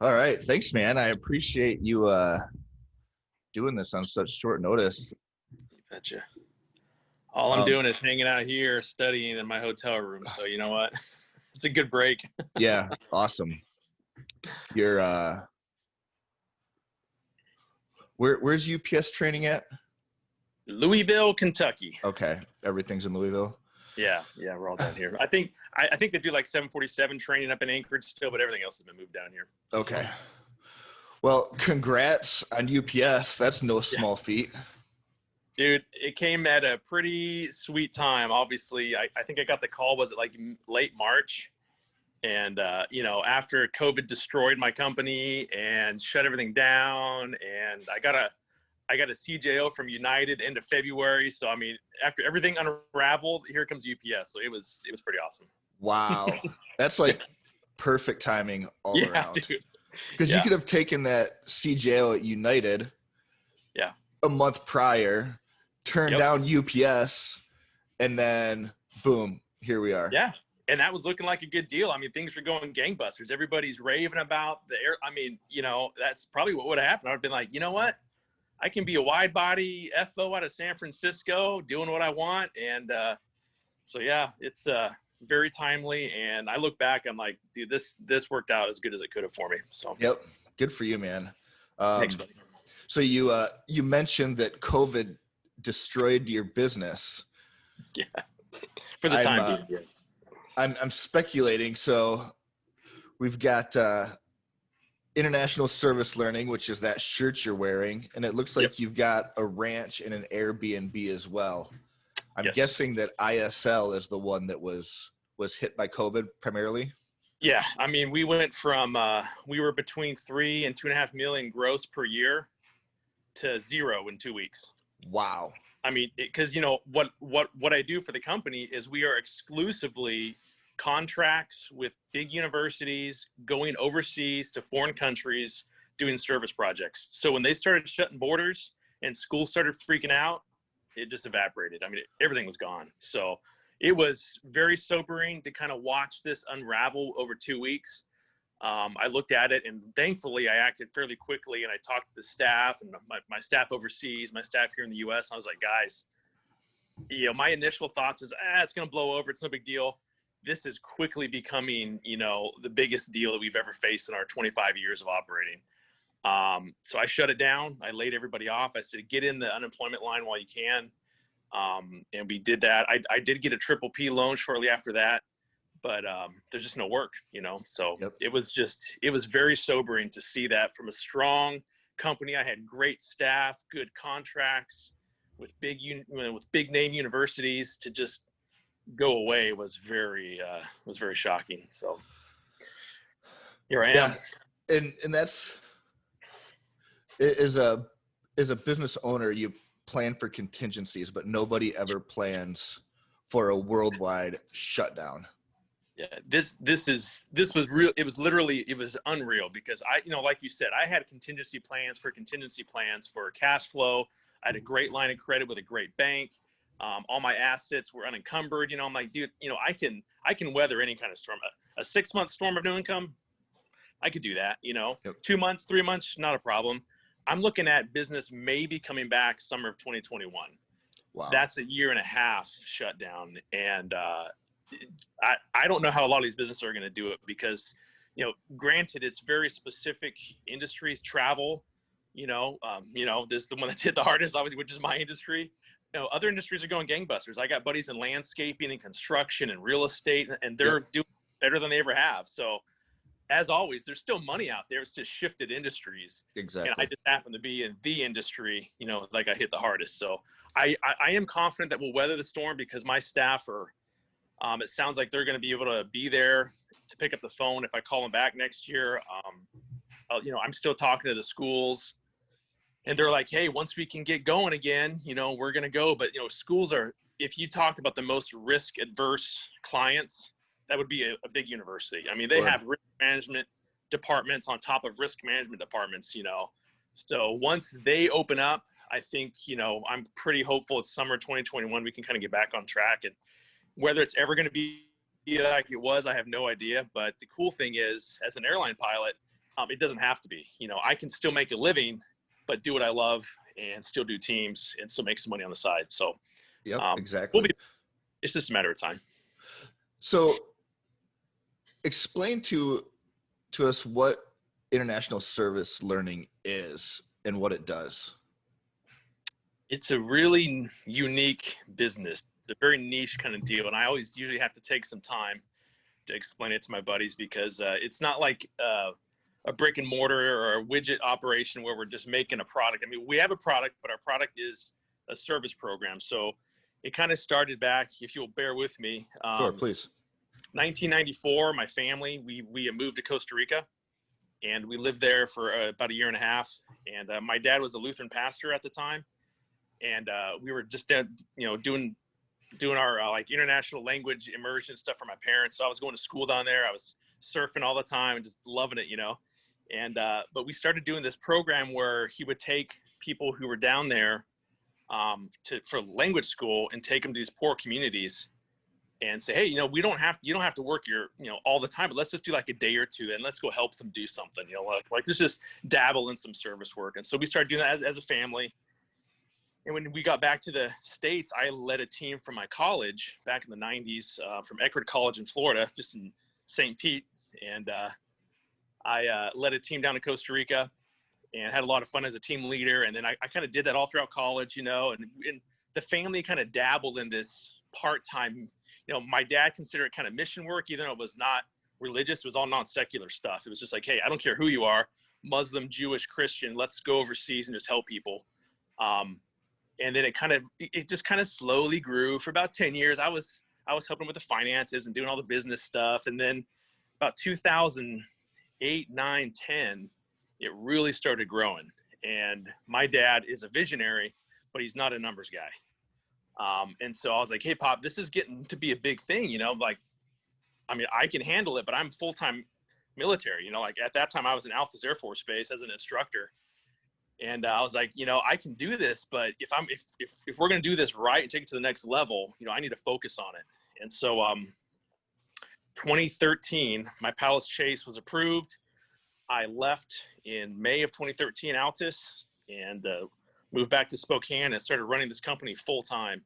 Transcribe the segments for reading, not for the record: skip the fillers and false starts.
All right. Thanks, man. I appreciate you doing this on such short notice. You betcha. All I'm Um, doing is hanging out here, studying in my hotel room. So you know what? It's a good break. yeah, awesome. You're where's UPS training at? Louisville, Kentucky. Okay. Everything's in Louisville. Yeah, we're all down here. I think they do like 747 training up in Anchorage still, but everything else has been moved down here. Okay. So, Well, congrats on UPS. That's no yeah. small feat. Dude, it came at a pretty sweet time. Obviously, I think I got the call, was it like late March? And, after COVID destroyed my company and shut everything down, and I got a CJO from United end of February. So, I mean, after everything unraveled, here comes UPS. So it was pretty awesome. Wow. That's like perfect timing all Yeah, around. dude. Because you could have taken that CJO at United a month prior, turned down UPS, and then boom, here we are. Yeah. And that was looking like a good deal. I mean, things were going gangbusters. Everybody's raving about the air. I mean, that's probably what would have happened. I would have been like, you know what? I can be a wide body FO out of San Francisco doing what I want. And so, yeah, it's very timely. And I look back, I'm like, dude, this worked out as good as it could have for me. So, yep. Good for you, man. Thanks, buddy. So you mentioned that COVID destroyed your business. Yeah. For the time being, yes. I'm speculating. So we've got international service learning, which is that shirt you're wearing, and it looks like you've got a ranch and an Airbnb as well. I'm guessing that ISL is the one that was hit by COVID primarily. Yeah, I mean, we went from we were between 3 and 2.5 million gross per year to 0 in 2 weeks. Wow. I mean, because what I do for the company is we are exclusively contracts with big universities going overseas to foreign countries doing service projects. So when they started shutting borders and schools started freaking out, it just evaporated. I mean, everything was gone. So it was very sobering to kind of watch this unravel over 2 weeks. I looked at it, and thankfully I acted fairly quickly, and I talked to the staff and my staff overseas, my staff here in the US. And I was like, guys, my initial thoughts is, it's going to blow over. It's no big deal. This is quickly becoming, the biggest deal that we've ever faced in our 25 years of operating. So I shut it down. I laid everybody off. I said, get in the unemployment line while you can. And we did that. I did get a PPP loan shortly after that, but there's just no work, so it was very sobering to see that from a strong company. I had great staff, good contracts with big name universities, to just go away was very shocking. So here I am. And that's, as a business owner, you plan for contingencies, but nobody ever plans for a worldwide shutdown. Yeah, this was real. It was unreal, because like you said, I had contingency plans for cash flow. I had a great line of credit with a great bank. All my assets were unencumbered. I'm like, dude, I can weather any kind of storm. A 6-month storm of no income, I could do that. 2 months, 3 months, not a problem. I'm looking at business maybe coming back summer of 2021. Wow. That's a 1.5 year shutdown. And I don't know how a lot of these businesses are going to do it, because, granted, it's very specific industries, travel, this is the one that hit the hardest, obviously, which is my industry. Other industries are going gangbusters. I got buddies in landscaping and construction and real estate, and they're doing better than they ever have. So, as always, there's still money out there. It's just shifted industries. Exactly. And I just happen to be in the industry, like I hit the hardest. So I am confident that we'll weather the storm, because my staff are, it sounds like they're going to be able to be there to pick up the phone if I call them back next year. I'm still talking to the schools, and they're like, hey, once we can get going again, we're going to go. But, schools are, if you talk about the most risk adverse clients, that would be a big university. I mean, they have risk management departments on top of risk management departments, So once they open up, I think, I'm pretty hopeful it's summer 2021, we can kind of get back on track. And whether it's ever going to be like it was, I have no idea. But the cool thing is, as an airline pilot, It doesn't have to be. I can still make a living, but do what I love and still do teams and still make some money on the side. So, yep, exactly. It's just a matter of time. So, explain to us what international service learning is and what it does. It's a really unique business. It's a very niche kind of deal. And I always usually have to take some time to explain it to my buddies because it's not like a brick and mortar or a widget operation where we're just making a product. I mean, we have a product, but our product is a service program. So it kind of started back, if you'll bear with me. Sure, please. 1994, my family, we moved to Costa Rica, and we lived there for about a year and a half. And my dad was a Lutheran pastor at the time. And we were just doing our like international language immersion stuff for my parents. So I was going to school down there. I was surfing all the time and just loving it, And but we started doing this program where he would take people who were down there for language school and take them to these poor communities and say, hey, you don't have to work all the time, but let's just do like a day or two and let's go help them do something, like let's just dabble in some service work. And so we started doing that as a family. And when we got back to the States, I led a team from my college back in the 90s from Eckerd College in Florida, just in St. Pete. And I led a team down to Costa Rica and had a lot of fun as a team leader. And then I kind of did that all throughout college, and the family kind of dabbled in this part-time, my dad considered it kind of mission work, even though it was not religious. It was all non-secular stuff. It was just like, hey, I don't care who you are, Muslim, Jewish, Christian, let's go overseas and just help people. And then it just kind of slowly grew for about 10 years. I was helping with the finances and doing all the business stuff. And then about 2008, 9, 10, it really started growing. And my dad is a visionary, but he's not a numbers guy. And so I was like, hey, Pop, this is getting to be a big thing, like, I mean, I can handle it, but I'm full-time military, like at that time I was in Alpha Air Force Base as an instructor. And I was like, I can do this, but if we're going to do this right and take it to the next level, I need to focus on it. And so 2013, my Palace Chase was approved. I left in May of 2013 Altus and moved back to Spokane and started running this company full time.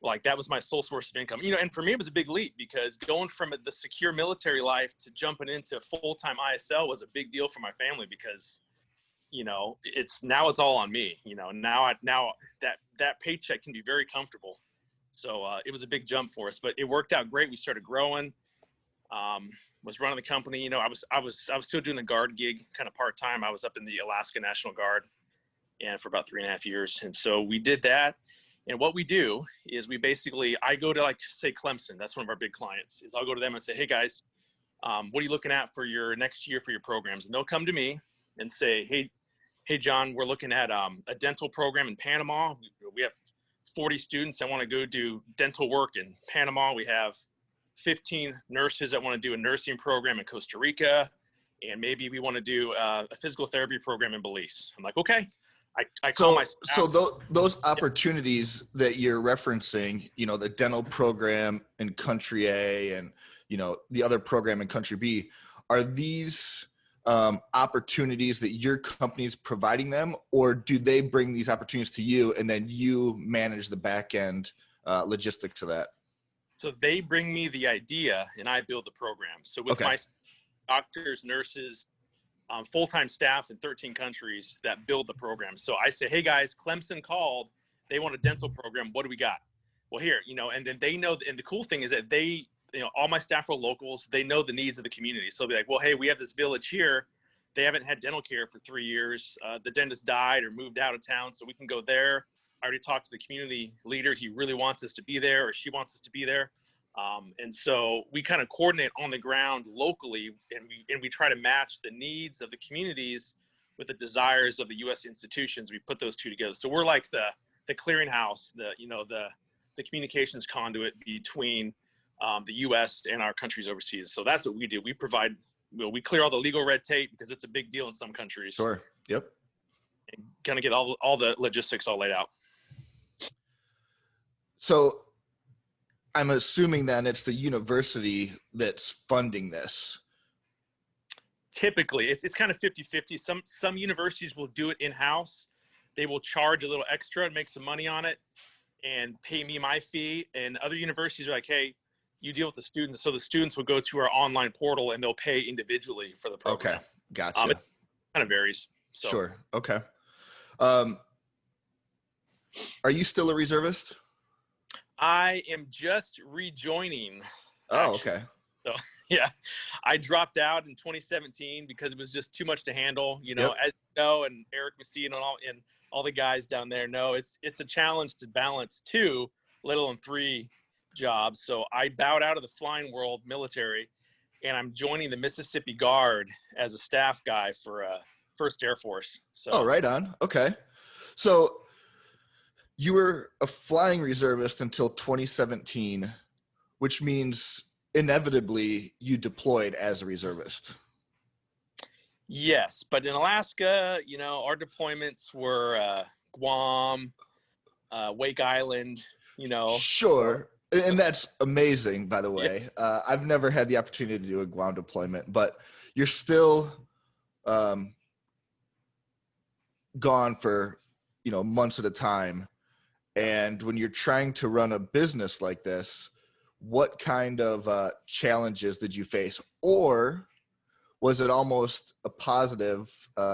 Like that was my sole source of income, and for me, it was a big leap because going from the secure military life to jumping into full-time ISL was a big deal for my family because it's all on me, now that paycheck can be very comfortable. So it was a big jump for us, but it worked out great. We started growing, was running the company. I was still doing the guard gig kind of part-time. I was up in the Alaska National Guard and for about 3.5 years. And so we did that. And what we do is I go to say Clemson, that's one of our big clients, is I'll go to them and say, hey guys, what are you looking at for your next year for your programs? And they'll come to me and say, hey, John, we're looking at a dental program in Panama. We have 40 students that want to go do dental work in Panama. We have 15 nurses that want to do a nursing program in Costa Rica. And maybe we want to do a physical therapy program in Belize. I'm like, okay. I call my staff. So those opportunities that you're referencing, the dental program in country A and, the other program in country B, are these opportunities that your company is providing them, or do they bring these opportunities to you and then you manage the back end logistics of that? So they bring me the idea and I build the program. So with my doctors, nurses, full-time staff in 13 countries that build the program. So I say, hey guys, Clemson called, they want a dental program. What do we got? Well, here, and then they know, and the cool thing is that they, all my staff are locals. They know the needs of the community. So they'll be like, well, hey, we have this village here. They haven't had dental care for 3 years. The dentist died or moved out of town. So we can go there. I already talked to the community leader. He really wants us to be there, or she wants us to be there. And so we kind of coordinate on the ground locally, and we try to match the needs of the communities with the desires of the U.S. institutions. We put those two together. So we're like the clearinghouse, the communications conduit between the U.S. and our countries overseas. So that's what we do. We provide, we clear all the legal red tape because it's a big deal in some countries. Sure. Yep. And kind of get all the logistics all laid out. So I'm assuming then it's the university that's funding this. typically it's kind of 50-50. Some universities will do it in-house. They will charge a little extra and make some money on it and pay me my fee. And other universities are like, hey, you deal with the students. So the students will go to our online portal and they'll pay individually for the program. Okay. Gotcha. It kind of varies. So. Sure. Okay. Are you still a reservist? I am just rejoining. Oh, actually. okay. So yeah, I dropped out in 2017 because it was just too much to handle. You know, as you know, and Eric Messina and all the guys down there know it's a challenge to balance 2, let alone 3 jobs. So I bowed out of the flying world, military, and I'm joining the Mississippi Guard as a staff guy for 1st Air Force. So. Oh, right on. Okay. So you were a flying reservist until 2017, which means inevitably you deployed as a reservist. Yes, but in Alaska, you know, our deployments were Guam, Wake Island, you know. Sure. And that's amazing, by the way. Yeah. I've never had the opportunity to do a Guam deployment, but you're still gone for, you know, months at a time. And when you're trying to run a business like this, what kind of challenges did you face? Or was it almost a positive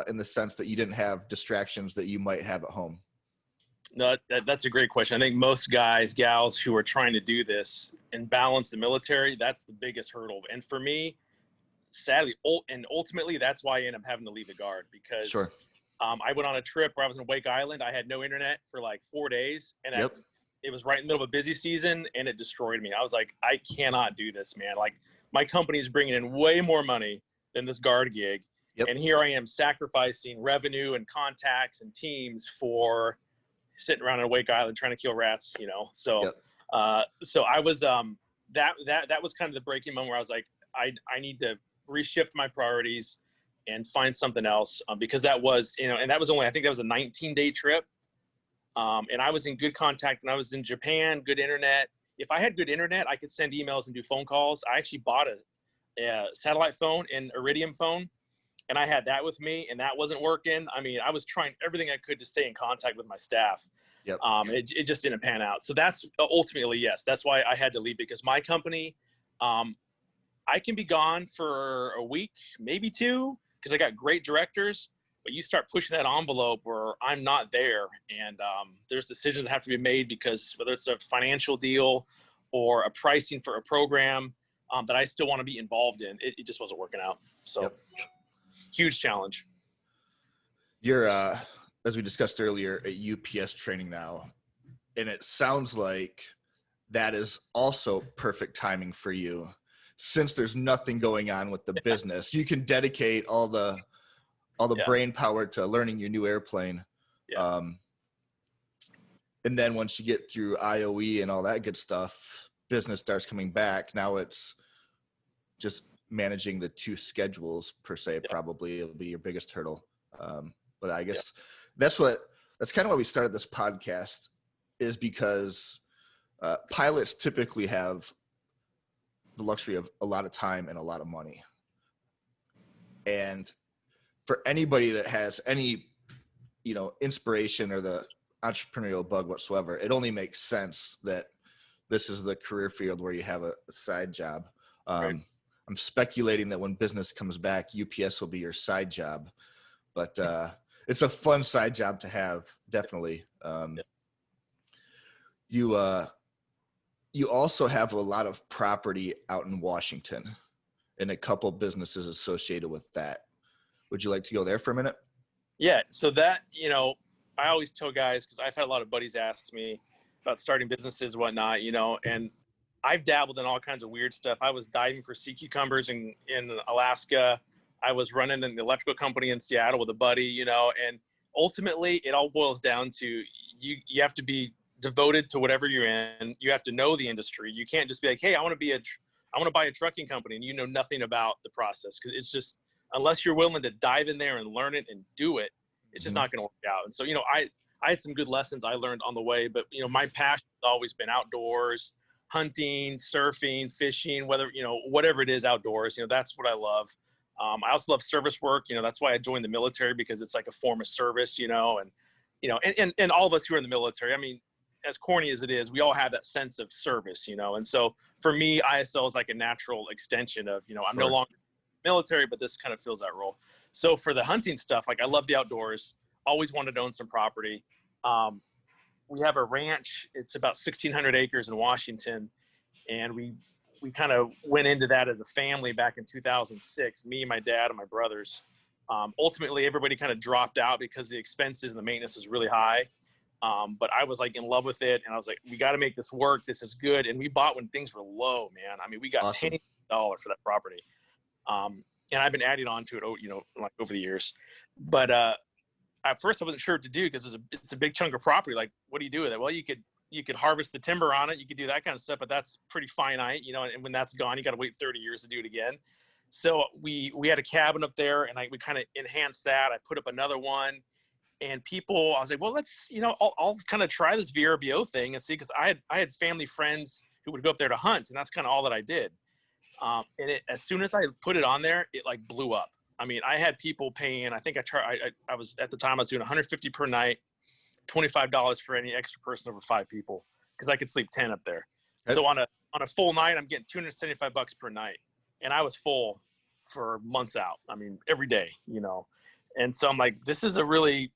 in the sense that you didn't have distractions that you might have at home? No, that's a great question. I think most guys, gals who are trying to do this and balance the military, that's the biggest hurdle. And for me, sadly, and ultimately, that's why I ended up having to leave the Guard because sure. I went on a trip where I was in Wake Island. I had no internet for like 4 days, and it was right in the middle of a busy season, and it destroyed me. I was like, I cannot do this, man. Like, my company is bringing in way more money than this Guard gig, and here I am sacrificing revenue and contacts and teams for sitting around in Wake Island trying to kill rats, you know. So, so I was that was kind of the breaking moment where I was like, I need to reshift my priorities and find something else because that was, you know, and that was only, I think that was a 19-day trip. And I was in good contact when I was in Japan, good internet. If I had good internet, I could send emails and do phone calls. I actually bought a satellite phone and Iridium phone, and I had that with me, and that wasn't working. I mean, I was trying everything I could to stay in contact with my staff. It just didn't pan out. So that's ultimately, yes, that's why I had to leave because my company, I can be gone for a week, maybe 2, because I got great directors, but you start pushing that envelope where I'm not there. And there's decisions that have to be made because whether it's a financial deal or a pricing for a program that I still want to be involved in, it just wasn't working out. So huge challenge. You're, as we discussed earlier, at UPS training now, and it sounds like that is also perfect timing for you. Since there's nothing going on with the business, you can dedicate all the brain power to learning your new airplane. And then once you get through IOE and all that good stuff, business starts coming back. Now it's just managing the 2 schedules per se. Probably it'll be your biggest hurdle. But I guess that's kind of why we started this podcast, is because pilots typically have the luxury of a lot of time and a lot of money. And for anybody that has any, you know, inspiration or the entrepreneurial bug whatsoever, it only makes sense that this is the career field where you have a side job. I'm speculating that when business comes back, UPS will be your side job, but it's a fun side job to have. Definitely. You also have a lot of property out in Washington and a couple businesses associated with that. Would you like to go there for a minute? Yeah. So that, you know, I always tell guys, because I've had a lot of buddies ask me about starting businesses and whatnot, you know, and I've dabbled in all kinds of weird stuff. I was diving for sea cucumbers in Alaska. I was running an electrical company in Seattle with a buddy, you know, and ultimately it all boils down to you have to be devoted to whatever you're in. You have to know the industry. You can't just be like, hey, I want to buy a trucking company, and you know nothing about the process, because it's just, unless you're willing to dive in there and learn it and do it, it's just not going to work out. And so, you know, I had some good lessons I learned on the way, but, you know, my passion has always been outdoors, hunting, surfing, fishing, whether, you know, whatever it is outdoors, you know, that's what I love. I also love service work. That's why I joined the military, because it's like a form of service, and all of us who are in the military, I mean, as corny as it is, we all have that sense of service, and so for me, ISL is like a natural extension of, I'm no longer military, but this kind of fills that role. So for the hunting stuff, like I love the outdoors, always wanted to own some property. We have a ranch. It's about 1,600 acres in Washington. And we kind of went into that as a family back in 2006, me, my dad, and my brothers. Ultimately, everybody kind of dropped out because the expenses and the maintenance was really high. But I was like in love with it. And I was like, we got to make this work. This is good. And we bought when things were low, man. I mean, we got Awesome. pennies on the dollar for that property. And I've been adding on to it, like over the years. But at first I wasn't sure what to do, because it's a big chunk of property. Like, what do you do with it? Well, you could harvest the timber on it. You could do that kind of stuff, but that's pretty finite, and when that's gone, you got to wait 30 years to do it again. So we had a cabin up there, and we kind of enhanced that. I put up another one, and I was like, well, let's, I'll kind of try this VRBO thing and see, because I had family friends who would go up there to hunt, and that's kind of all that I did. And as soon as I put it on there, it like blew up. I mean, I had people paying, I think I was, at the time I was doing $150 per night, $25 for any extra person over 5 people, because I could sleep 10 up there. Okay. So on a full night, I'm getting $275 per night, and I was full for months out. I mean, every day, and so I'm like, this is a really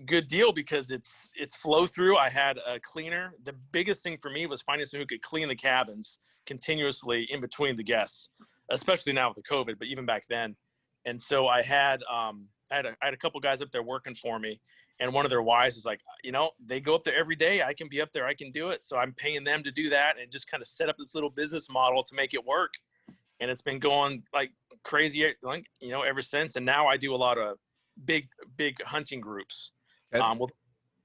good deal, because it's flow through. I had a cleaner. The biggest thing for me was finding someone who could clean the cabins continuously in between the guests, especially now with the COVID, but even back then. And so I had a couple guys up there working for me, and one of their wives is like, they go up there every day. I can be up there. I can do it. So I'm paying them to do that, and just kind of set up this little business model to make it work. And it's been going like crazy, like, ever since. And now I do a lot of big hunting groups, with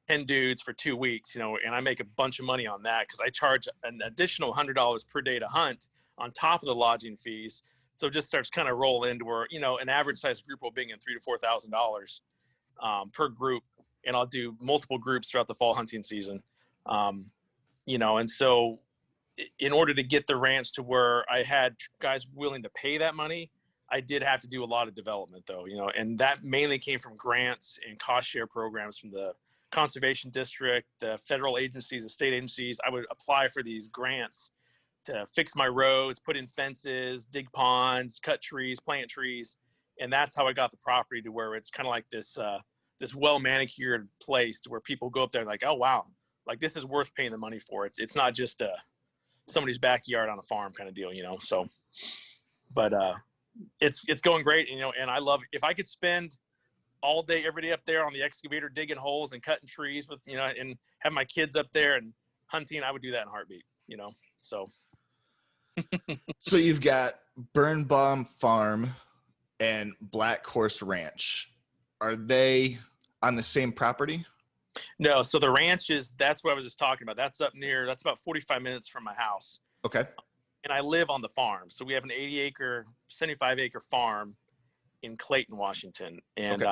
10 dudes for 2 weeks, and I make a bunch of money on that, because I charge an additional $100 per day to hunt on top of the lodging fees. So it just starts kind of rolling into where, an average size group will bring in $3,000 to $4,000 per group. And I'll do multiple groups throughout the fall hunting season. And so in order to get the ranch to where I had guys willing to pay that money, I did have to do a lot of development though, and that mainly came from grants and cost share programs from the conservation district, the federal agencies, the state agencies. I would apply for these grants to fix my roads, put in fences, dig ponds, cut trees, plant trees. And that's how I got the property to where it's kind of like this well manicured place, to where people go up there like, oh, wow, like this is worth paying the money for. It's not just somebody's backyard on a farm kind of deal, so, but it's going great. And I love, if I could spend all day, every day up there on the excavator, digging holes and cutting trees with, and have my kids up there and hunting, I would do that in a heartbeat, so. So you've got Birnbaum Farm and Black Horse Ranch. Are they on the same property? No. So the ranch that's what I was just talking about. That's about 45 minutes from my house. Okay. And I live on the farm. So we have an 75-acre farm in Clayton, Washington. And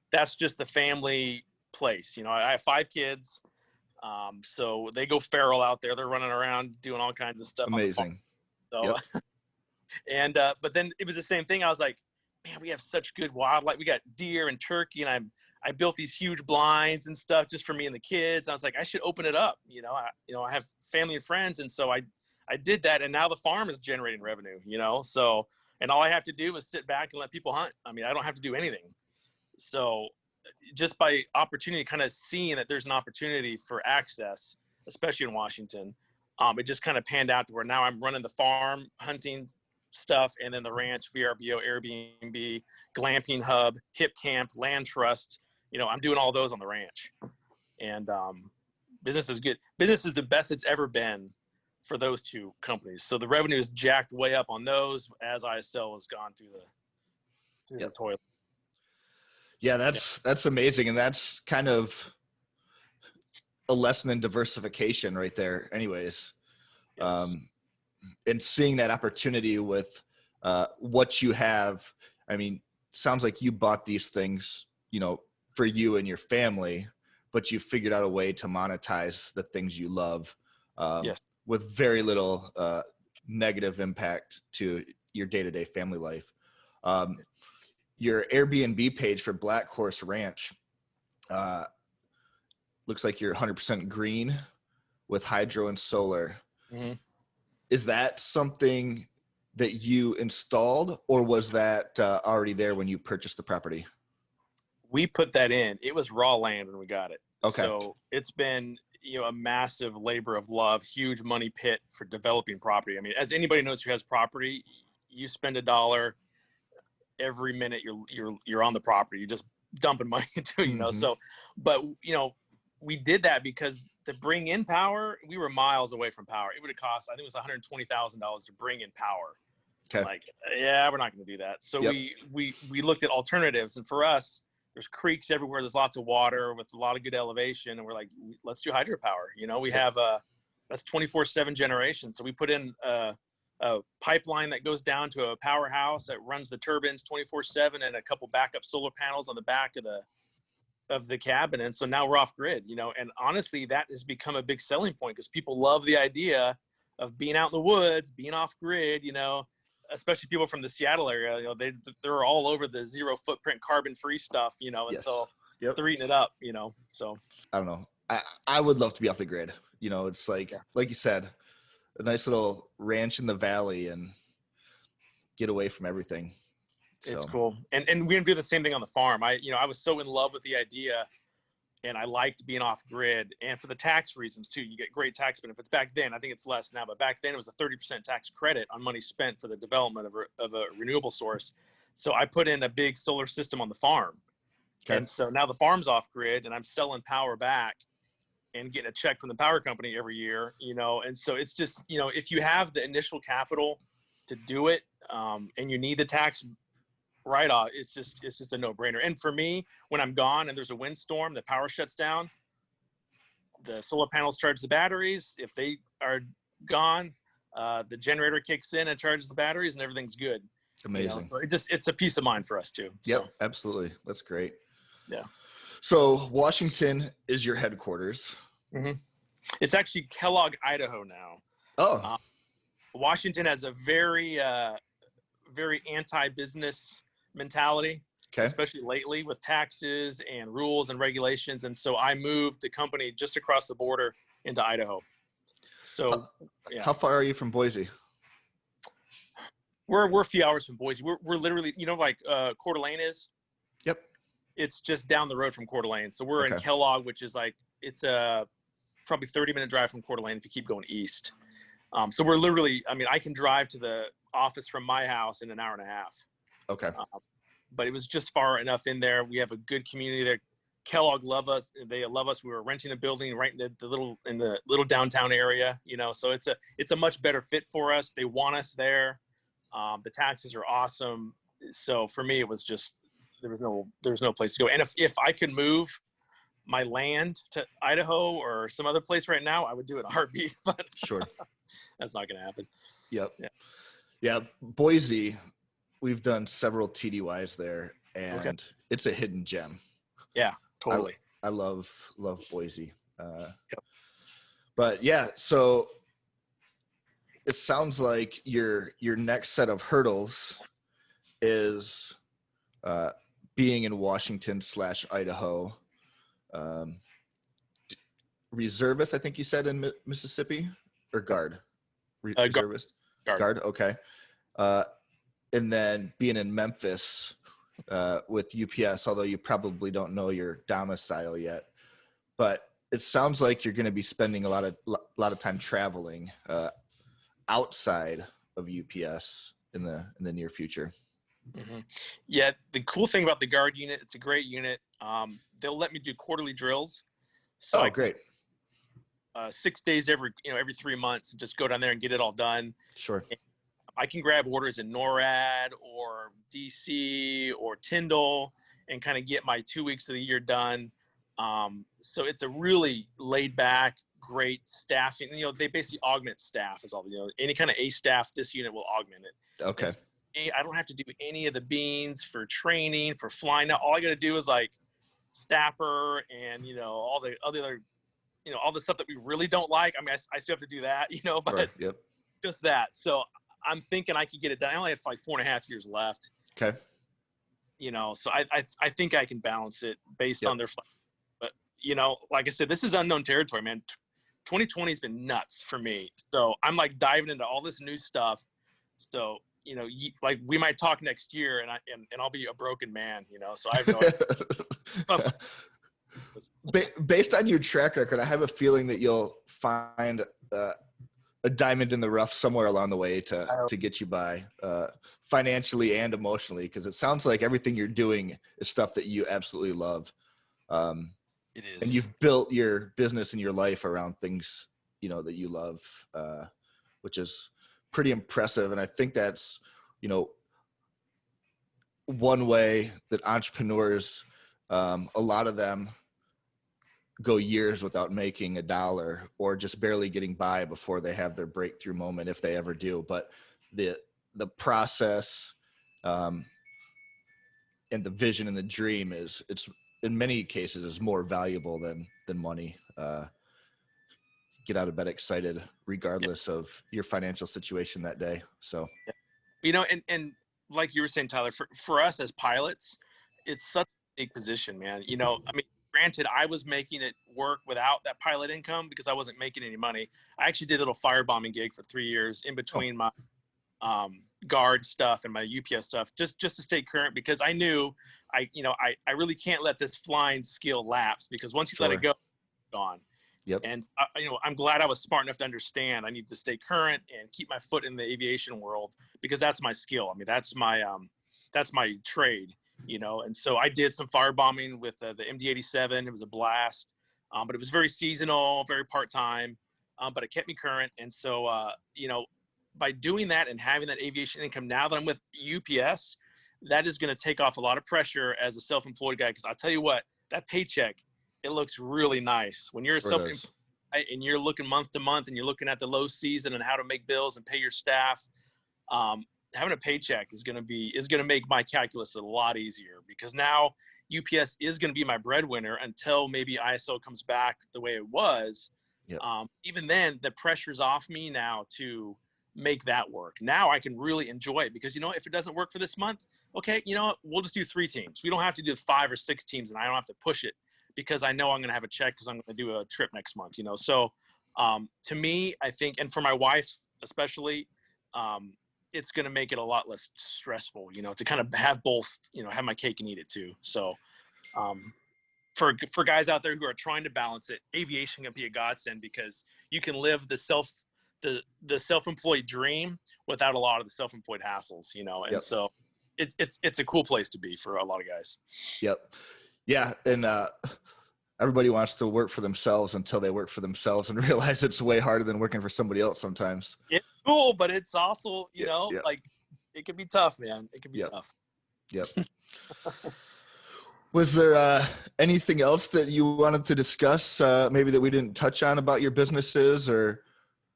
that's just the family place. I have 5 kids. So they go feral out there. They're running around doing all kinds of stuff. Amazing. So, and, but then it was the same thing. I was like, man, we have such good wildlife. We got deer and turkey, and I built these huge blinds and stuff just for me and the kids. And I was like, I should open it up. I have family and friends. And so I did that. And now the farm is generating revenue, so, and all I have to do is sit back and let people hunt. I mean, I don't have to do anything. So just by opportunity, kind of seeing that there's an opportunity for access, especially in Washington, it just kind of panned out to where now I'm running the farm hunting stuff, and then the ranch, VRBO, Airbnb, glamping hub, hip camp, land trust. I'm doing all those on the ranch, and business is good. Business is the best it's ever been for those 2 companies. So the revenue is jacked way up on those as ISL has gone through the toilet. Yeah, that's amazing. And that's kind of a lesson in diversification right there anyways. Yes. And seeing that opportunity with what you have. I mean, sounds like you bought these things, for you and your family, but you figured out a way to monetize the things you love with very little negative impact to your day-to-day family life. Your Airbnb page for Black Horse Ranch looks like you're 100% green with hydro and solar. Mm-hmm. Is that something that you installed, or was that already there when you purchased the property? We put that in. It was raw land when we got it. Okay. So it's been, a massive labor of love, huge money pit for developing property. I mean, as anybody knows who has property, you spend $1 every minute you're on the property. You're just dumping money into it, Mm-hmm. So, but we did that because to bring in power, we were miles away from power. It would have cost, I think it was $120,000 to bring in power. Okay. Like, yeah, we're not going to do that. So we looked at alternatives, and for us, there's creeks everywhere. There's lots of water with a lot of good elevation. And we're like, let's do hydropower. We have that's 24/7 generation. So we put in a pipeline that goes down to a powerhouse that runs the turbines 24/7 and a couple backup solar panels on the back of the cabin. And so now we're off grid, and honestly, that has become a big selling point because people love the idea of being out in the woods, being off grid, especially people from the Seattle area. They're all over the zero footprint carbon free stuff, and Yes. so Yep. they're eating it up, so. I don't know. I would love to be off the grid. It's like, like you said, a nice little ranch in the valley and get away from everything. It's cool. And we're gonna do the same thing on the farm. I was so in love with the idea, and I liked being off grid, and for the tax reasons too. You get great tax benefits. Back then, I think it's less now, but back then it was a 30% tax credit on money spent for the development of a renewable source. So I put in a big solar system on the farm. Okay. And so now the farm's off grid, and I'm selling power back and getting a check from the power company every year, and so it's just, if you have the initial capital to do it, and you need the tax write-off, it's just a no-brainer. And for me, when I'm gone and there's a windstorm, the power shuts down, the solar panels charge the batteries. If they are gone, the generator kicks in and charges the batteries, and everything's good. Amazing. So it's a peace of mind for us too. Yep, so. Absolutely. That's great. Yeah. So Washington is your headquarters. Mm-hmm. It's actually Kellogg, Idaho now. Oh. Washington has a very, very anti-business mentality, okay, especially lately with taxes and rules and regulations. And so I moved the company just across the border into Idaho. So how far are you from Boise? We're a few hours from Boise. We're literally, like Coeur d'Alene is. Yep. It's just down the road from Coeur d'Alene. So we're in Kellogg, which is like, it's a probably 30-minute drive from Coeur d'Alene if you keep going east. So we're literally, I can drive to the office from my house in an hour and a half. Okay. But it was just far enough in there. We have a good community there. Kellogg love us. They love us. We were renting a building right in the little downtown area, so it's a much better fit for us. They want us there. The taxes are awesome. So for me, it was just, there was no place to go. And if I could move my land to Idaho or some other place right now, I would do it in a heartbeat, but sure, that's not going to happen. Yep. Yeah. Boise, we've done several TDYs there, and it's a hidden gem. Yeah, totally. I love Boise. But yeah, so it sounds like your next set of hurdles is being in Washington/Idaho. Reservist, I think you said, in Mississippi, or guard? Reservist? Guard. Okay. And then being in Memphis with UPS, although you probably don't know your domicile yet, but it sounds like you're going to be spending a lot of time traveling outside of UPS in the near future. Mm-hmm. Yeah, the cool thing about the guard unit, it's a great unit. They'll let me do quarterly drills. So great. 6 days every 3 months, and just go down there and get it all done. Sure. I can grab orders in NORAD or DC or Tyndall and kind of get my 2 weeks of the year done. So it's a really laid back, great staffing. They basically augment staff is all. Any kind of A staff, this unit will augment it. Okay. I don't have to do any of the beans for training, for flying. Now all I got to do is like stapper and all the other, all the stuff that we really don't like. I still have to do that, but Yep. Just that. So I'm thinking I could get it done. I only have like 4.5 years left. Okay. So I think I can balance it based Yep. on their, but like I said, this is unknown territory, man. 2020 has been nuts for me. So I'm like diving into all this new stuff. So, like we might talk next year and I'll be a broken man, so I have no idea. Based on your track record, I have a feeling that you'll find a diamond in the rough somewhere along the way to get you by financially and emotionally, because it sounds like everything you're doing is stuff that you absolutely love. It is. And you've built your business and your life around things, that you love, which is pretty impressive. And I think that's, one way that entrepreneurs, a lot of them go years without making a dollar or just barely getting by before they have their breakthrough moment, if they ever do. But the process, and the vision and the dream it's in many cases is more valuable than money. Get out of bed excited regardless of your financial situation that day. So, and like you were saying, Tyler, for us as pilots, it's such a big position, man. I mean, granted, I was making it work without that pilot income because I wasn't making any money. I actually did a little firebombing gig for 3 years in between my guard stuff and my UPS stuff, just to stay current, because I knew I really can't let this flying skill lapse, because once you let it go, it's gone. Yep. And I'm glad I was smart enough to understand I need to stay current and keep my foot in the aviation world, because that's my skill. I mean, that's my trade, and so I did some firebombing with the MD-87. It was a blast, but it was very seasonal, very part-time, but it kept me current. And so, by doing that and having that aviation income, now that I'm with UPS, that is going to take off a lot of pressure as a self-employed guy. Because I'll tell you what, that paycheck, it looks really nice when you're a self-employed and you're looking month to month and you're looking at the low season and how to make bills and pay your staff. Having a paycheck is going to make my calculus a lot easier, because now UPS is going to be my breadwinner until maybe ISO comes back the way it was. Yep. Even then, the pressure's off me now to make that work. Now I can really enjoy it, because if it doesn't work for this month, okay, we'll just do 3 teams. We don't have to do 5 or 6 teams, and I don't have to push it, because I know I'm going to have a check because I'm going to do a trip next month. So to me, I think, and for my wife especially, it's going to make it a lot less stressful, to kind of have both, have my cake and eat it too. So for guys out there who are trying to balance it, aviation can be a godsend, because you can live the self-employed dream without a lot of the self-employed hassles, and Yep. so it's a cool place to be for a lot of guys. Yep. Yeah. And everybody wants to work for themselves until they work for themselves and realize it's way harder than working for somebody else sometimes. It's cool, but it's also, Yep. like, it can be tough, man. It can be tough. Yep. Was there anything else that you wanted to discuss, maybe that we didn't touch on about your businesses or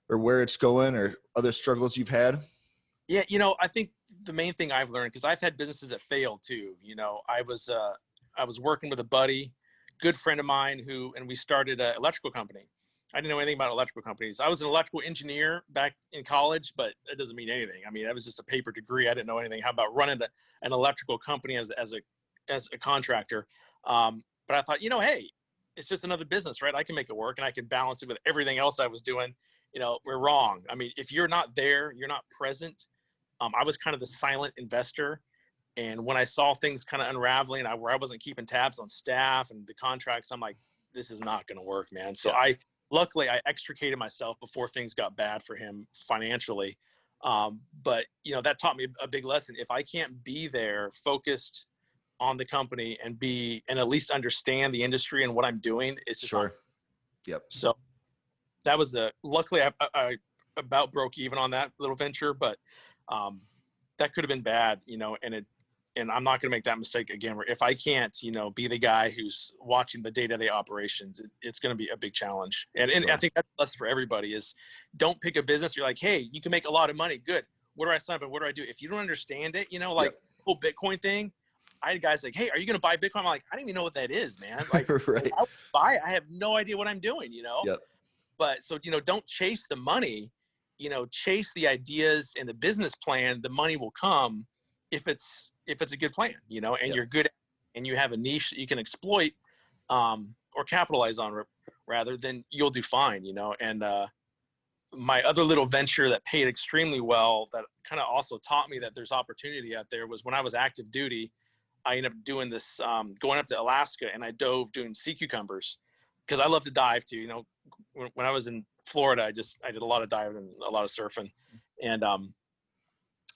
where it's going, or other struggles you've had? Yeah, I think the main thing I've learned, because I've had businesses that failed too. I was working with a buddy, good friend of mine, and we started an electrical company. I didn't know anything about electrical companies. I was an electrical engineer back in college, but it doesn't mean anything. I mean, that was just a paper degree. I didn't know anything. How about running an electrical company as a contractor? But I thought, hey, it's just another business, right? I can make it work, and I can balance it with everything else I was doing. We're wrong. I mean, if you're not there, you're not present. I was kind of the silent investor. And when I saw things kind of unraveling, where I wasn't keeping tabs on staff and the contracts, I'm like, this is not going to work, man. So luckily I extricated myself before things got bad for him financially. But that taught me a big lesson. If I can't be there focused on the company and at least understand the industry and what I'm doing, it's just Sure. Yep. So that was luckily I about broke even on that little venture, but that could have been bad, and I'm not going to make that mistake again, where if I can't, be the guy who's watching the day-to-day operations, it's going to be a big challenge. And Sure. I think that's a lesson for everybody is don't pick a business. You're like, hey, you can make a lot of money. Good. What do I sign up and what do I do? If you don't understand it, like the whole Bitcoin thing, I had guys like, hey, are you going to buy Bitcoin? I'm like, I don't even know what that is, man. Like, right. I have no idea what I'm doing, Yep. But so, don't chase the money, chase the ideas and the business plan. The money will come if it's if it's a good plan, you know, and Yep. you're good and you have a niche that you can exploit, or capitalize on rather, then you'll do fine, you know. And my other little venture that paid extremely well, that kind of also taught me that there's opportunity out there, was when I was active duty. I ended up doing this, going up to Alaska, and I dove doing sea cucumbers because I love to dive too. You know, when I was in Florida, I did a lot of diving and a lot of surfing, and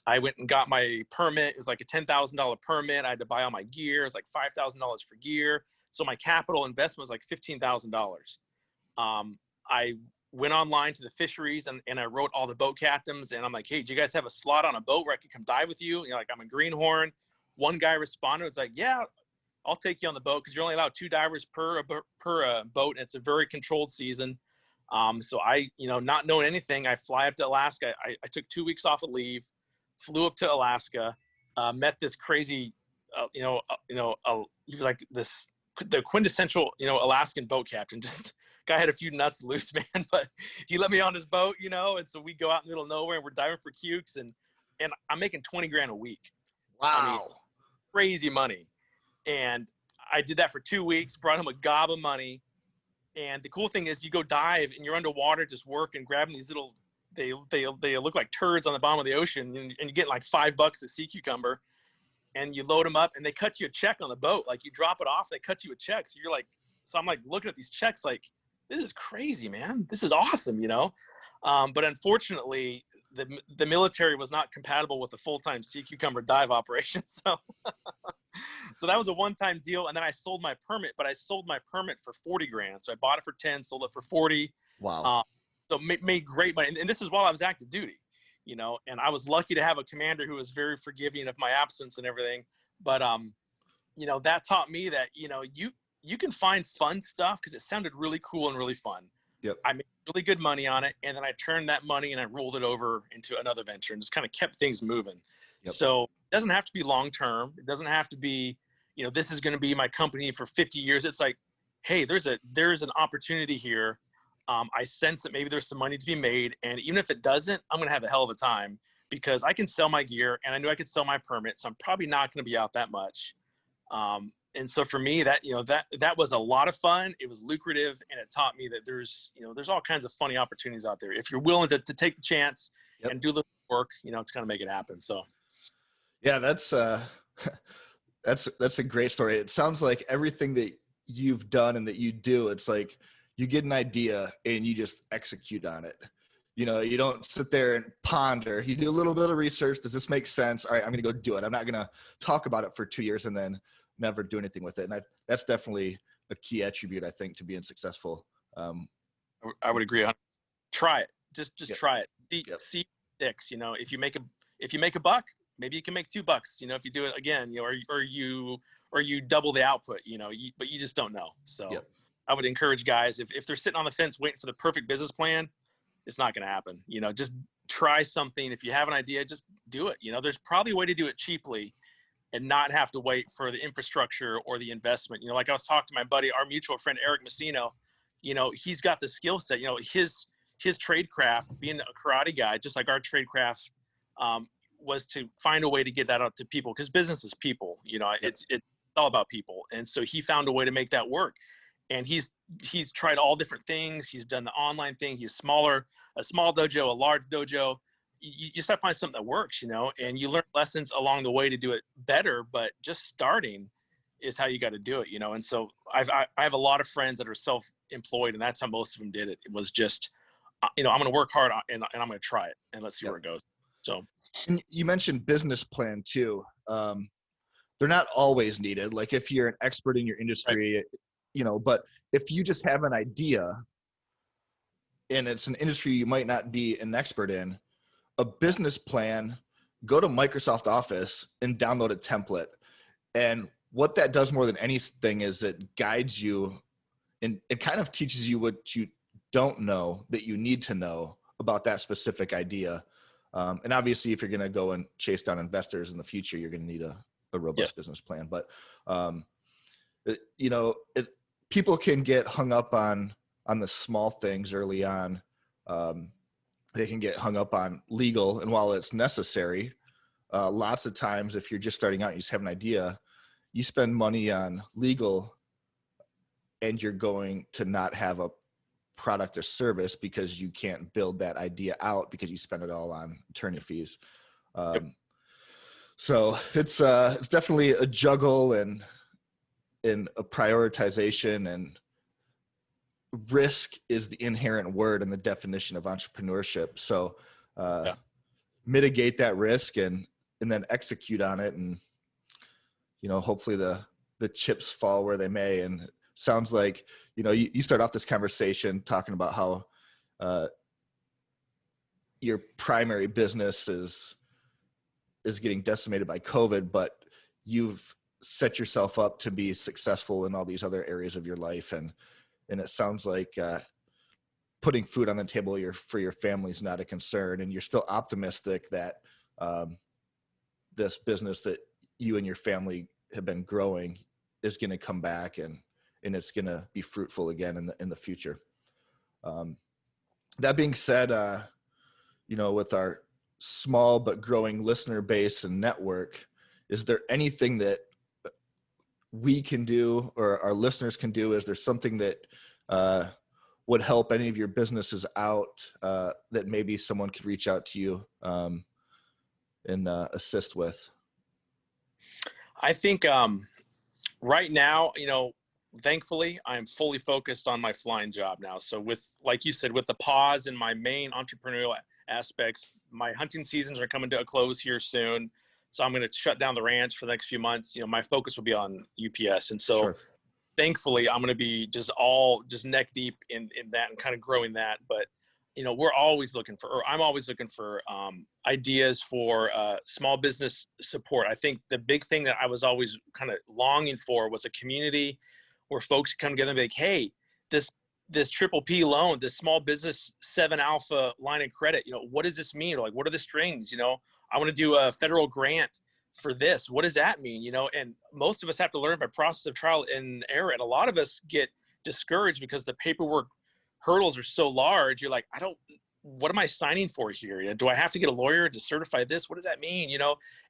I went and got my permit. It was like a $10,000 permit. I had to buy all my gear. It was like $5,000 for gear. So my capital investment was like $15,000. I went online to the fisheries and I wrote all the boat captains, and I'm like, hey, do you guys have a slot on a boat where I can come dive with you? You know, like, I'm a greenhorn. One guy responded, was like, yeah, I'll take you on the boat, because you're only allowed 2 divers per boat, and it's a very controlled season. So I, you know, not knowing anything, I fly up to Alaska. I took 2 weeks off of leave, flew up to Alaska, met this crazy, he was like the quintessential, you know, Alaskan boat captain. Just guy had a few nuts loose, man, but he let me on his boat, you know. And so we go out in the middle of nowhere and we're diving for cukes, and I'm making 20 grand a week. Wow. I mean, crazy money. And I did that for 2 weeks, brought him a gob of money. And the cool thing is, you go dive and you're underwater just working, grabbing these little, they look like turds on the bottom of the ocean, and you get like $5 a sea cucumber, and you load them up and they cut you a check on the boat. Like, you drop it off, they cut you a check. So you're like, so I'm like looking at these checks like, this is crazy, man. This is awesome, you know? But unfortunately, the military was not compatible with the full-time sea cucumber dive operation. So, so that was a one-time deal. And then I sold my permit, but I sold my permit for 40 grand. So I bought it for 10, sold it for 40. Wow. So made great money. And this is while I was active duty, you know, and I was lucky to have a commander who was very forgiving of my absence and everything. But, you know, that taught me that, you know, you can find fun stuff because it sounded really cool and really fun. Yep. I made really good money on it, and then I turned that money and I rolled it over into another venture and just kind of kept things moving. Yep. So it doesn't have to be long term. It doesn't have to be, you know, this is going to be my company for 50 years. It's like, hey, there's an opportunity here. I sense that maybe there's some money to be made, and even if it doesn't, I'm going to have a hell of a time because I can sell my gear, and I knew I could sell my permit, so I'm probably not going to be out that much. And so for me, that, you know, that was a lot of fun. It was lucrative, and it taught me that there's all kinds of funny opportunities out there. If you're willing to take the chance Yep. and do the work, you know, it's going to make it happen. So, yeah, that's a great story. It sounds like everything that you've done and that you do, it's like you get an idea and you just execute on it. You know, you don't sit there and ponder. You do a little bit of research. Does this make sense? All right, I'm going to go do it. I'm not going to talk about it for 2 years and then never do anything with it. And that's definitely a key attribute, I think, to being successful. I would agree. Try it. Just Yep. try it. Yep. See sticks. You know, if you make a buck, maybe you can make $2. You know, if you do it again, you know, or you double the output. You know, but you just don't know. So Yep. I would encourage guys, if they're sitting on the fence waiting for the perfect business plan, it's not going to happen. You know, just try something. If you have an idea, just do it. You know, there's probably a way to do it cheaply and not have to wait for the infrastructure or the investment. You know, like I was talking to my buddy, our mutual friend, Eric Messino, you know, he's got the skill set, you know, his trade craft, being a karate guy, just like our trade craft, was to find a way to get that out to people, because business is people, you know. Yep. It's all about people. And so he found a way to make that work. And he's tried all different things. He's done the online thing. He's a small dojo, a large dojo. You just have to find something that works, you know, and you learn lessons along the way to do it better. But just starting is how you got to do it, you know. And so I have a lot of friends that are self-employed, and that's how most of them did it. It was just, you know, I'm going to work hard and I'm going to try it, and let's see where it goes. So, and you mentioned business plan too. They're not always needed. Like if you're an expert in your industry, right, you know, but if you just have an idea and it's an industry you might not be an expert in, a business plan, go to Microsoft Office and download a template. And what that does more than anything is it guides you and it kind of teaches you what you don't know that you need to know about that specific idea. And obviously, if you're going to go and chase down investors in the future, you're going to need a robust business plan. But, you know, people can get hung up on the small things early on. They can get hung up on legal, and while it's necessary, lots of times, if you're just starting out, you just have an idea, you spend money on legal and you're going to not have a product or service because you can't build that idea out because you spend it all on attorney fees. So it's definitely a juggle and a prioritization, and risk is the inherent word in the definition of entrepreneurship. So mitigate that risk and then execute on it. And, hopefully the chips fall where they may. And it sounds like, you start off this conversation talking about how your primary business is getting decimated by COVID, but you've set yourself up to be successful in all these other areas of your life. And it sounds like putting food on the table for your family is not a concern. And you're still optimistic that this business that you and your family have been growing is going to come back and it's going to be fruitful again in the future. That being said, with our small but growing listener base and network, is there anything that we can do or our listeners can do? Is there something that would help any of your businesses out that maybe someone could reach out to you and assist with? I think right now, thankfully, I'm fully focused on my flying job now. So like you said, with the pause in my main entrepreneurial aspects, my hunting seasons are coming to a close here soon. So I'm going to shut down the ranch for the next few months. My focus will be on UPS. And so thankfully, I'm going to be just neck deep in that and kind of growing that. But, I'm always looking for ideas for small business support. I think the big thing that I was always kind of longing for was a community where folks come together and be like, hey, this PPP loan, this small business 7 alpha line of credit, what does this mean? Like, what are the strings? I want to do a federal grant for this. What does that mean? And most of us have to learn by process of trial and error. And a lot of us get discouraged because the paperwork hurdles are so large. You're like, what am I signing for here? Do I have to get a lawyer to certify this? What does that mean?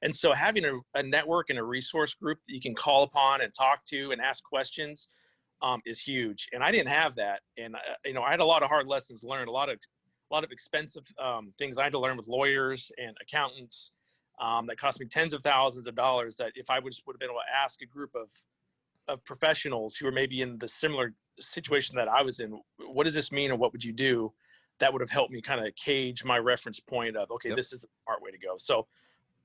And so having a network and a resource group that you can call upon and talk to and ask questions is huge. And I didn't have that. And, I had a lot of hard lessons learned, a lot of expensive things I had to learn with lawyers and accountants that cost me tens of thousands of dollars, that if I would have been able to ask a group of professionals who are maybe in the similar situation that I was in, what does this mean and what would you do? That would have helped me kind of cage my reference point of, okay, this is the smart way to go. So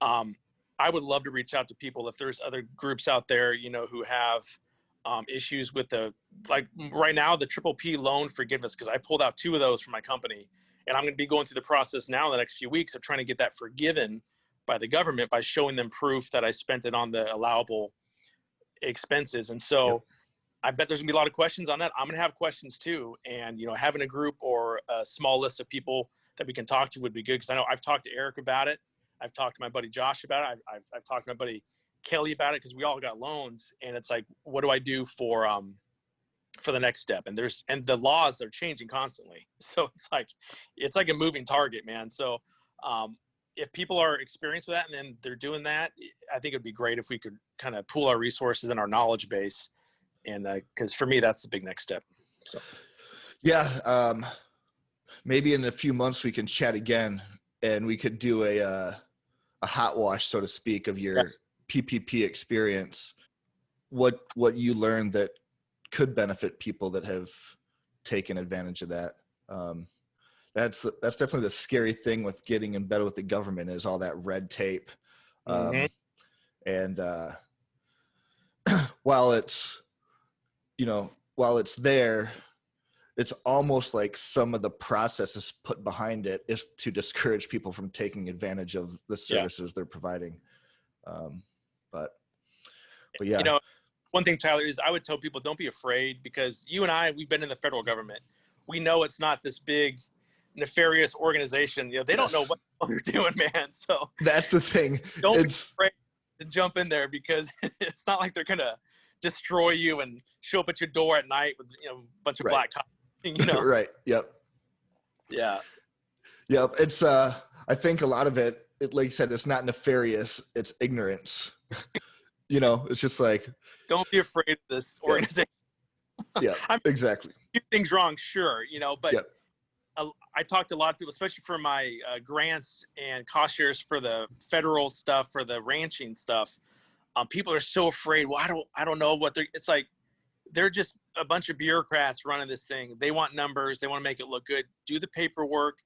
I would love to reach out to people if there's other groups out there, who have issues with like right now, the PPP loan forgiveness, because I pulled out 2 of those from my company. And I'm going to be going through the process now in the next few weeks of trying to get that forgiven by the government by showing them proof that I spent it on the allowable expenses. And so I bet there's gonna be a lot of questions on that. I'm gonna have questions too. And, having a group or a small list of people that we can talk to would be good. Because I know I've talked to Eric about it. I've talked to my buddy Josh about it. I've talked to my buddy Kelly about it, because we all got loans. And it's like, what do I do for the next step? And the laws are changing constantly. So it's like a moving target, man. So if people are experienced with that and then they're doing that, I think it'd be great if we could kind of pool our resources and our knowledge base. And because for me, that's the big next step. So, maybe in a few months we can chat again, and we could do a hot wash, so to speak, of your PPP experience. What you learned that could benefit people that have taken advantage of that. That's definitely the scary thing with getting in bed with the government, is all that red tape. And while it's there, it's almost like some of the processes put behind it is to discourage people from taking advantage of the services they're providing. But yeah. One thing, Tyler, is I would tell people, don't be afraid, because you and we've been in the federal government. We know it's not this big nefarious organization. They don't know what they're doing, man. So that's the thing. Don't be afraid to jump in there, because it's not like they're going to destroy you and show up at your door at night with, a bunch of black cops, Right. Yep. Yeah. Yep. It's, I think a lot of it like you said, it's not nefarious, it's ignorance. You know, it's just like, don't be afraid of this organization. yeah, I mean, exactly. do things wrong, sure, you know, but Yep. I talked to a lot of people, especially for my grants and cost shares for the federal stuff, for the ranching stuff. People are so afraid. Well, I don't know what it's like. They're just a bunch of bureaucrats running this thing. They want numbers. They want to make it look good. Do the paperwork,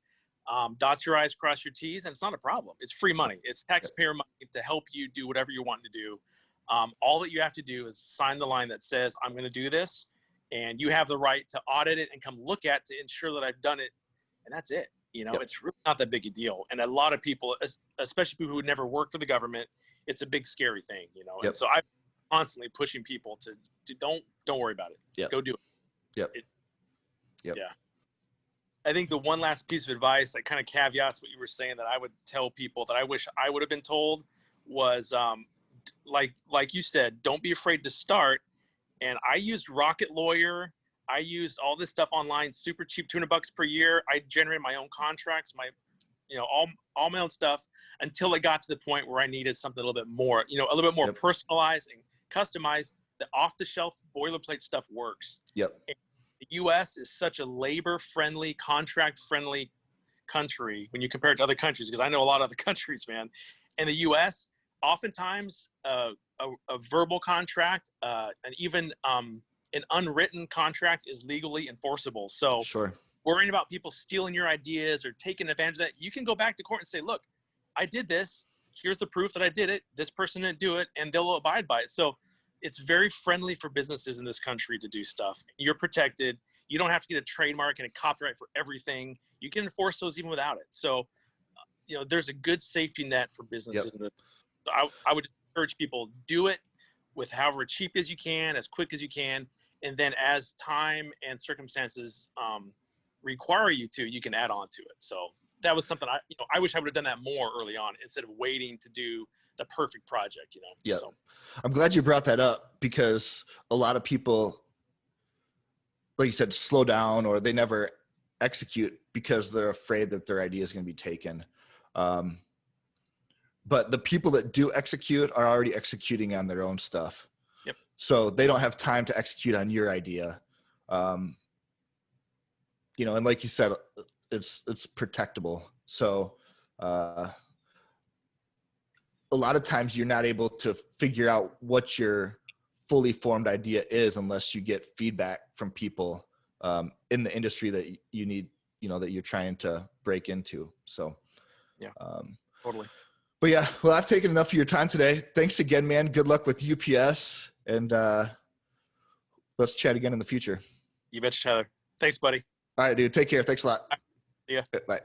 dot your I's, cross your T's, and it's not a problem. It's free money. It's taxpayer money to help you do whatever you want to do. All that you have to do is sign the line that says, I'm going to do this. And you have the right to audit it and come look at to ensure that I've done it. And that's it. You know, it's really not that big a deal. And a lot of people, especially people who never worked for the government, it's a big scary thing, you know. And so I'm constantly pushing people to don't worry about it. Go do it. Yeah. I think the one last piece of advice that kind of caveats what you were saying that I would tell people that I wish I would have been told was, like you said, don't be afraid to start. And I used Rocket Lawyer. I used all this stuff online, super cheap, $200 per year. I generated my own contracts, all my own stuff, until it got to the point where I needed something a little bit more, a little bit more personalized and customized. The off-the-shelf boilerplate stuff works. And the U.S. is such a labor-friendly, contract-friendly country when you compare it to other countries, because I know a lot of other countries, man. In the U.S., oftentimes a verbal contract and even an unwritten contract is legally enforceable. So worrying about people stealing your ideas or taking advantage of that, you can go back to court and say, look, I did this. Here's the proof that I did it. This person didn't do it, and they'll abide by it. So it's very friendly for businesses in this country to do stuff. You're protected. You don't have to get a trademark and a copyright for everything. You can enforce those even without it. So, there's a good safety net for businesses in this. So I would encourage people, do it with however cheap as you can, as quick as you can. And then as time and circumstances require you to, you can add on to it. So that was something I wish I would have done that more early on instead of waiting to do the perfect project, So. I'm glad you brought that up, because a lot of people, like you said, slow down, or they never execute because they're afraid that their idea is going to be taken. But the people that do execute are already executing on their own stuff. So they don't have time to execute on your idea. And like you said, it's protectable. So a lot of times you're not able to figure out what your fully formed idea is unless you get feedback from people in the industry that you need, that you're trying to break into. So Totally. But well, I've taken enough of your time today. Thanks again, man. Good luck with UPS, and let's chat again in the future. You betcha, Tyler. Thanks, buddy. All right, dude. Take care. Thanks a lot. See ya. Bye.